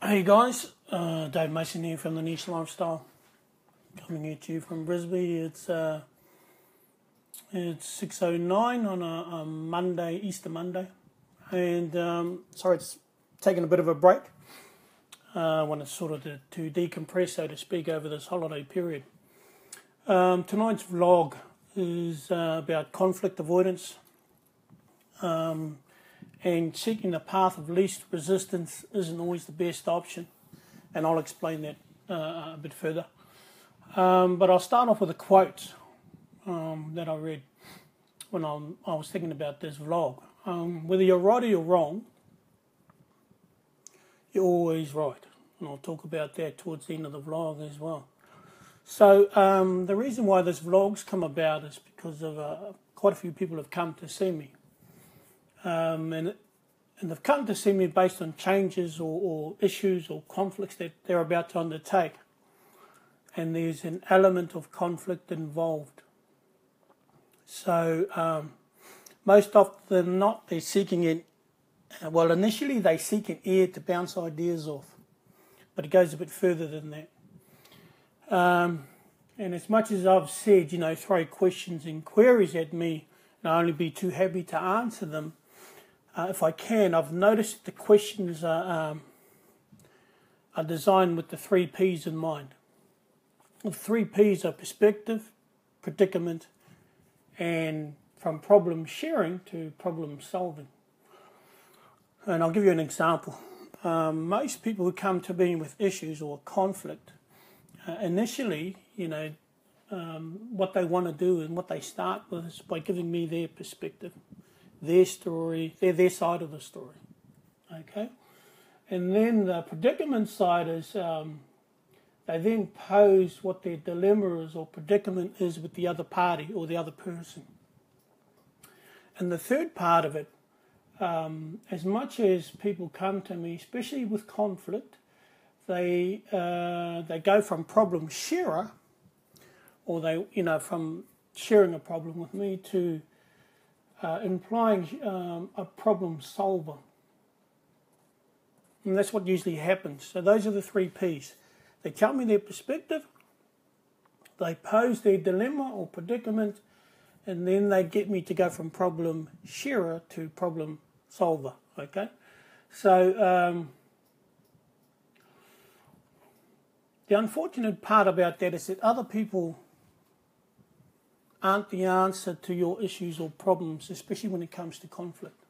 Hey guys, Dave Mason here from the Niche Lifestyle, coming at you from Brisbane. It's 6:09 on a Monday, Easter Monday, and sorry, it's taken a bit of a break. I want to sort of to decompress, so to speak, over this holiday period. Tonight's vlog is about conflict avoidance. And seeking the path of least resistance isn't always the best option, and I'll explain that a bit further. But I'll start off with a quote that I read when I was thinking about this vlog. Whether you're right or you're wrong, you're always right, and I'll talk about that towards the end of the vlog as well. So the reason why this vlog's come about is because of quite a few people have come to see me. And they've come to see me based on changes or issues or conflicts that they're about to undertake. And there's an element of conflict involved. So most often than not, they're seeking it. Well, initially they seek an ear to bounce ideas off, but it goes a bit further than that. And as much as I've said, throw questions and queries at me, and I'll only be too happy to answer them. If I can, I've noticed the questions are designed with the 3 P's in mind. The 3 P's are perspective, predicament, and from problem sharing to problem solving. And I'll give you an example. Most people who come to me with issues or conflict, initially, what they want to do and what they start with is by giving me their perspective, their story, their side of the story, okay? And then the predicament side is they then pose what their dilemma is or predicament is with the other party or the other person. And the third part of it, as much as people come to me, especially with conflict, they go from problem sharer, or from sharing a problem with me to implying a problem solver. And that's what usually happens. So those are the 3 P's. They tell me their perspective, they pose their dilemma or predicament, and then they get me to go from problem sharer to problem solver. Okay? So the unfortunate part about that is that other people aren't the answer to your issues or problems, especially when it comes to conflict.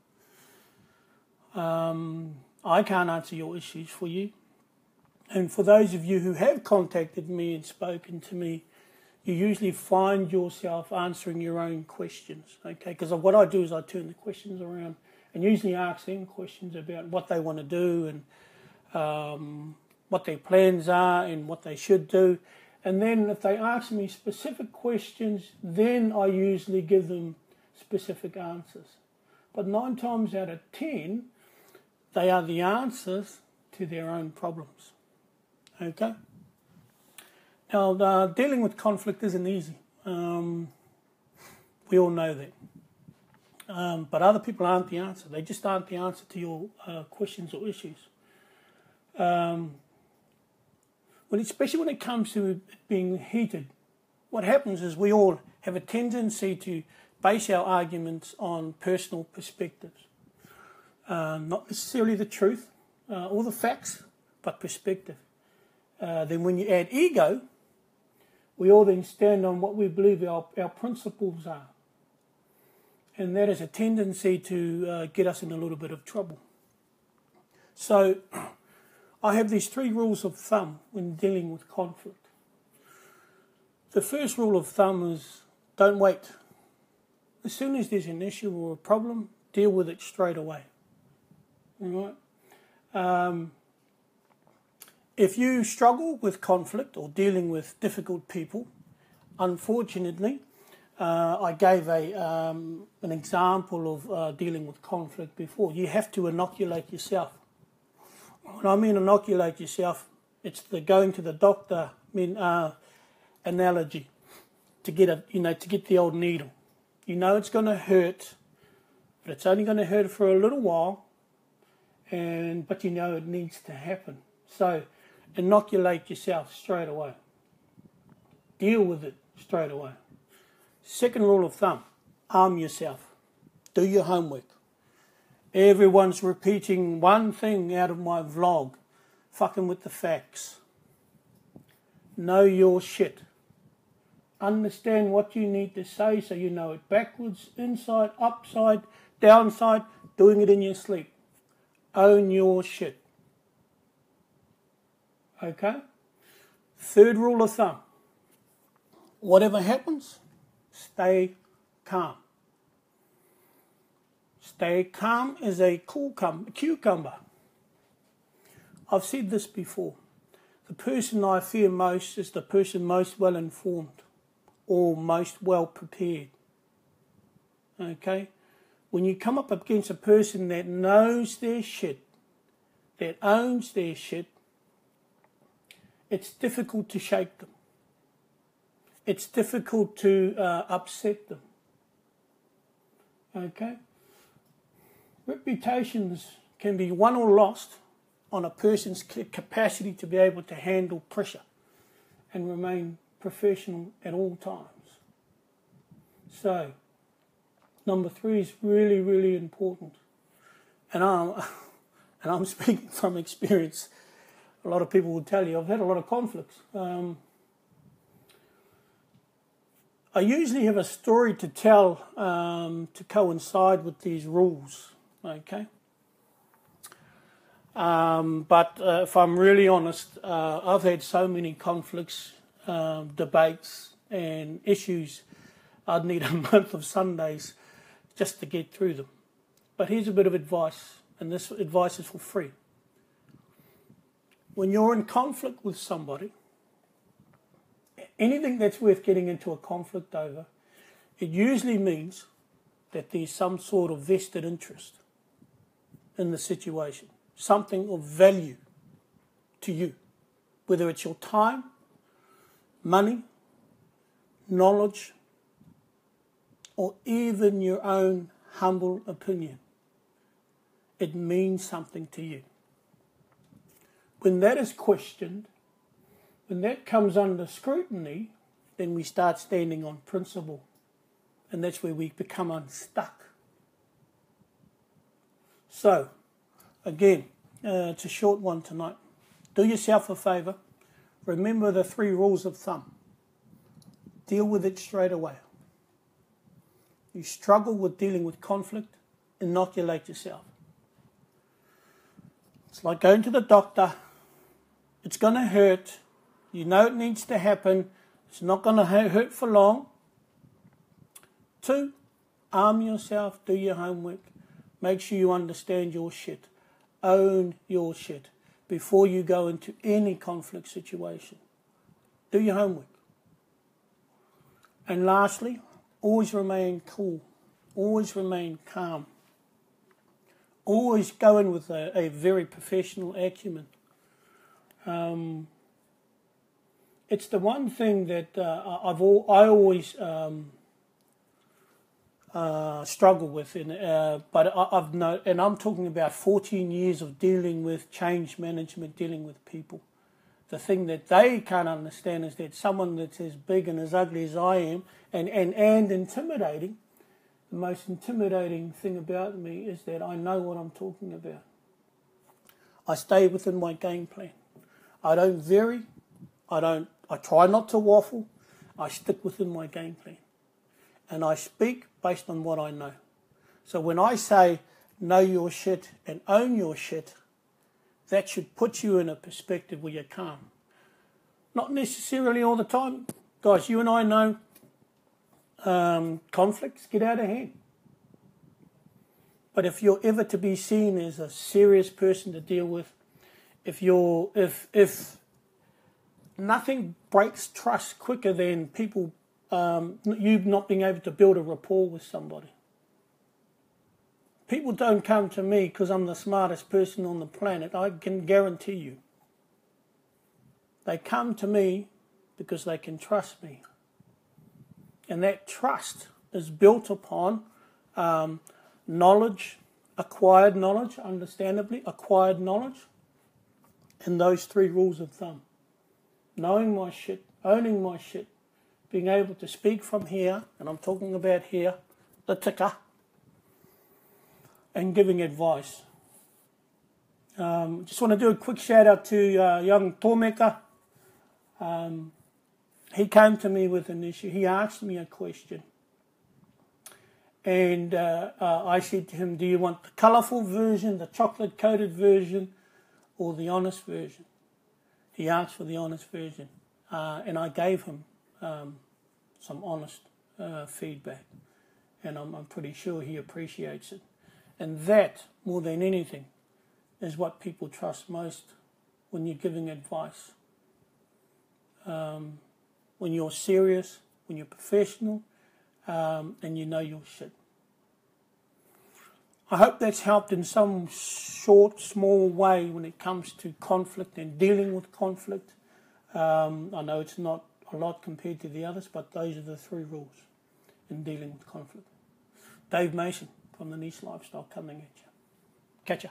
I can't answer your issues for you. And for those of you who have contacted me and spoken to me, you usually find yourself answering your own questions, okay? Because what I do is I turn the questions around and usually ask them questions about what they want to do and what their plans are and what they should do. And then if they ask me specific questions, then I usually give them specific answers. But 9 times out of 10, they are the answers to their own problems. Okay? Now, dealing with conflict isn't easy. We all know that. But other people aren't the answer. They just aren't the answer to your questions or issues. Especially when it comes to it being heated, what happens is we all have a tendency to base our arguments on personal perspectives. Not necessarily the truth or the facts, but perspective. Then when you add ego, we all then stand on what we believe our principles are. And that is a tendency to get us in a little bit of trouble. So I have these 3 rules of thumb when dealing with conflict. The first rule of thumb is don't wait. As soon as there's an issue or a problem, deal with it straight away. All right? If you struggle with conflict or dealing with difficult people, unfortunately, I gave an example of dealing with conflict before. You have to inoculate yourself. When I mean inoculate yourself, it's the going to the doctor analogy to get the old needle. You know it's going to hurt, but it's only going to hurt for a little while, but you know it needs to happen. So inoculate yourself straight away. Deal with it straight away. Second rule of thumb, arm yourself. Do your homework. Everyone's repeating one thing out of my vlog, fucking with the facts. Know your shit. Understand what you need to say so you know it backwards, inside, upside, downside, doing it in your sleep. Own your shit. Okay? Third rule of thumb. Whatever happens, stay calm. Stay calm as a cucumber. I've said this before. The person I fear most is the person most well informed or most well prepared. Okay? When you come up against a person that knows their shit, that owns their shit, it's difficult to shake them. It's difficult to upset them. Okay? Reputations can be won or lost on a person's capacity to be able to handle pressure and remain professional at all times. So, number 3 is really, really important. And I'm speaking from experience. A lot of people will tell you I've had a lot of conflicts. I usually have a story to tell to coincide with these rules, okay? But if I'm really honest, I've had so many conflicts, debates and issues, I'd need a month of Sundays just to get through them. But here's a bit of advice, and this advice is for free. When you're in conflict with somebody, anything that's worth getting into a conflict over, it usually means that there's some sort of vested interest in the situation, something of value to you, whether it's your time, money, knowledge, or even your own humble opinion. It means something to you. When that is questioned, when that comes under scrutiny, then we start standing on principle. And that's where we become unstuck. So, again, it's a short one tonight. Do yourself a favour. Remember the 3 rules of thumb. Deal with it straight away. You struggle with dealing with conflict, inoculate yourself. It's like going to the doctor. It's going to hurt. You know it needs to happen. It's not going to hurt for long. 2, arm yourself, do your homework. Make sure you understand your shit. Own your shit before you go into any conflict situation. Do your homework. And lastly, always remain cool. Always remain calm. Always go in with a very professional acumen. It's the one thing that I always struggle with, but and I'm talking about 14 years of dealing with change management, dealing with people. The thing that they can't understand is that someone that's as big and as ugly as I am, and intimidating, the most intimidating thing about me is that I know what I'm talking about. I stay within my game plan. I don't vary. I try not to waffle. I stick within my game plan. And I speak based on what I know. So when I say know your shit and own your shit, that should put you in a perspective where you're calm. Not necessarily all the time. Guys, you and I know conflicts get out of hand. But if you're ever to be seen as a serious person to deal with, if nothing breaks trust quicker than people, you not being able to build a rapport with somebody. People don't come to me because I'm the smartest person on the planet. I can guarantee you. They come to me because they can trust me. And that trust is built upon knowledge, acquired knowledge, understandably, acquired knowledge, in those 3 rules of thumb. Knowing my shit, owning my shit, being able to speak from here, and I'm talking about here, the tika, and giving advice. Just want to do a quick shout out to young Tōmeka. He came to me with an issue. He asked me a question. And I said to him, do you want the colourful version, the chocolate-coated version, or the honest version? He asked for the honest version. And I gave him some honest feedback. And I'm pretty sure he appreciates it. And that, more than anything, is what people trust most when you're giving advice. When you're serious, when you're professional, and you know your shit. I hope that's helped in some short, small way when it comes to conflict and dealing with conflict. I know it's not a lot compared to the others, but those are the 3 rules in dealing with conflict. Dave Mason from the Niche Lifestyle coming at you. Catch ya.